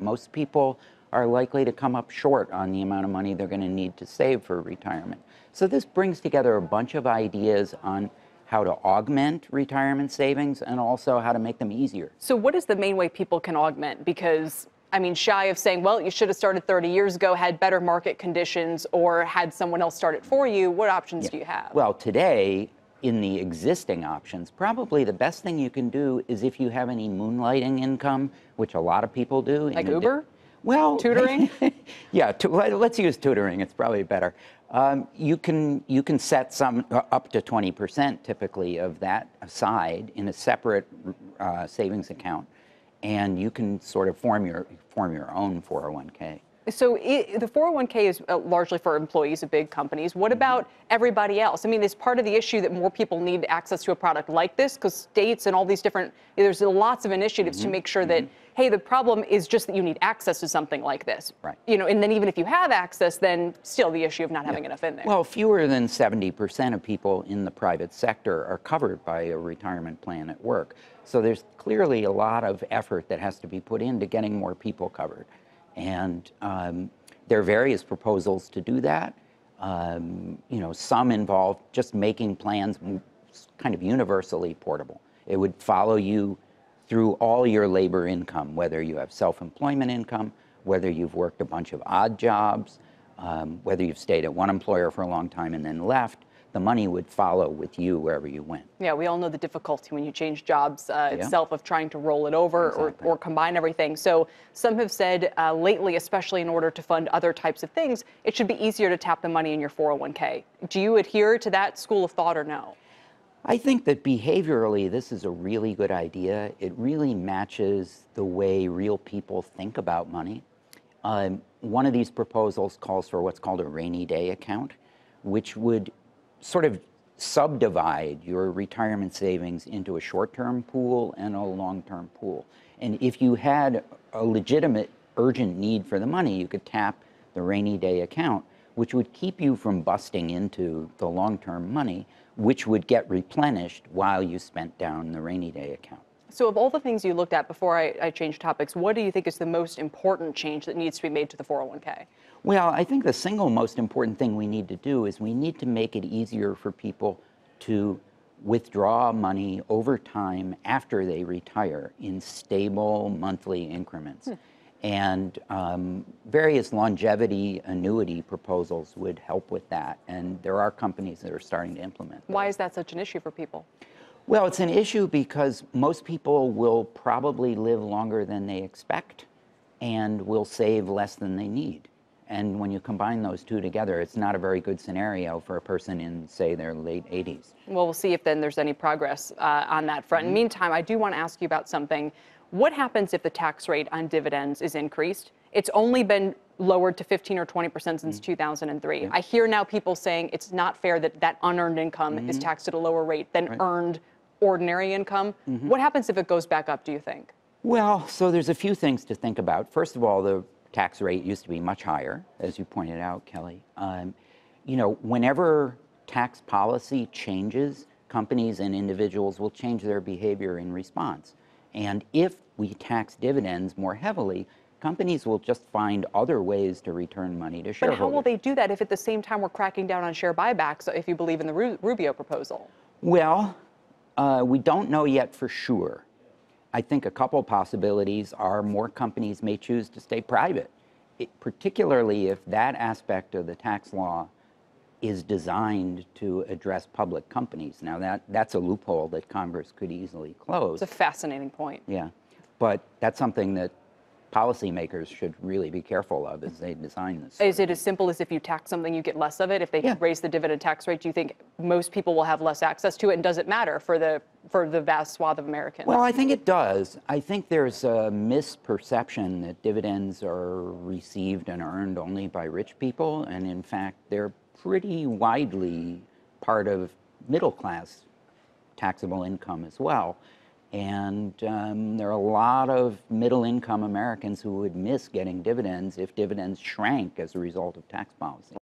Most people are likely to come up short on the amount of money they're going to need to save for retirement. So this brings together a bunch of ideas on how to augment retirement savings and also how to make them easier. So what is the main way people can augment? Because, I mean, shy of saying, well, you should have started 30 years ago, had better market conditions, or had someone else start it for you, what options do you have? Well, today, in the existing options, probably the best thing you can do is if you have any moonlighting income, which a lot of people do. Like Uber? Well, tutoring? Yeah, let's use tutoring. It's probably better. You can set some up to 20% typically of that aside in a separate savings account, and you can sort of form your own 401k. So the 401k is largely for employees of big companies. What about everybody else? I mean, is part of the issue that more people need access to a product like this? Because states and all these different, there's lots of initiatives to make sure that, hey, the problem is just that you need access to something like this. Right. You know, and then even if you have access, then still the issue of not having enough in there. Well, fewer than 70% of people in the private sector are covered by a retirement plan at work. So there's clearly a lot of effort that has to be put into getting more people covered. And there are various proposals to do that. You know, some involve just making plans kind of universally portable. It would follow you through all your labor income, whether you have self-employment income, whether you've worked a bunch of odd jobs, whether you've stayed at one employer for a long time and then left. The money would follow with you wherever you went. Yeah, we all know the difficulty when you change jobs itself of trying to roll it over or combine everything. So some have said lately, especially in order to fund other types of things, it should be easier to tap the money in your 401k. Do you adhere to that school of thought or no? I think that behaviorally, this is a really good idea. It really matches the way real people think about money. One of these proposals calls for what's called a rainy day account, which would sort of subdivide your retirement savings into a short-term pool and a long-term pool. And if you had a legitimate urgent need for the money, you could tap the rainy day account, which would keep you from busting into the long-term money, which would get replenished while you spent down the rainy day account. So of all the things you looked at before I changed topics, what do you think is the most important change that needs to be made to the 401k? Well, I think the single most important thing we need to do is we need to make it easier for people to withdraw money over time after they retire in stable monthly increments. And various longevity annuity proposals would help with that. And there are companies that are starting to implement those. Why is that such an issue for people? Well, it's an issue because most people will probably live longer than they expect and will save less than they need. And when you combine those two together, it's not a very good scenario for a person in, say, their late 80s. Well, we'll see if then there's any progress on that front. In the meantime, I do want to ask you about something. What happens if the tax rate on dividends is increased? It's only been lowered to 15 or 20% since 2003. I hear now people saying it's not fair that that unearned income is taxed at a lower rate than earned ordinary income. What happens if it goes back up, do you think? Well, so there's a few things to think about. First of all, the tax rate used to be much higher, as you pointed out, Kelly. You know, whenever tax policy changes, companies and individuals will change their behavior in response. And if we tax dividends more heavily, companies will just find other ways to return money to shareholders. But how will they do that if at the same time we're cracking down on share buybacks, if you believe in the Rubio proposal? Well, we don't know yet for sure. I think a couple possibilities are more companies may choose to stay private, particularly if that aspect of the tax law is designed to address public companies. Now, that's a loophole that Congress could easily close. It's a fascinating point. Yeah, but that's something that policymakers should really be careful of as they design this. Is it as simple as if you tax something, you get less of it? If they raise the dividend tax rate, do you think most people will have less access to it? And does it matter for the vast swath of Americans? Well, I think it does. I think there's a misperception that dividends are received and earned only by rich people. And in fact, they're pretty widely part of middle class taxable income as well. And there are a lot of middle-income Americans who would miss getting dividends if dividends shrank as a result of tax policy.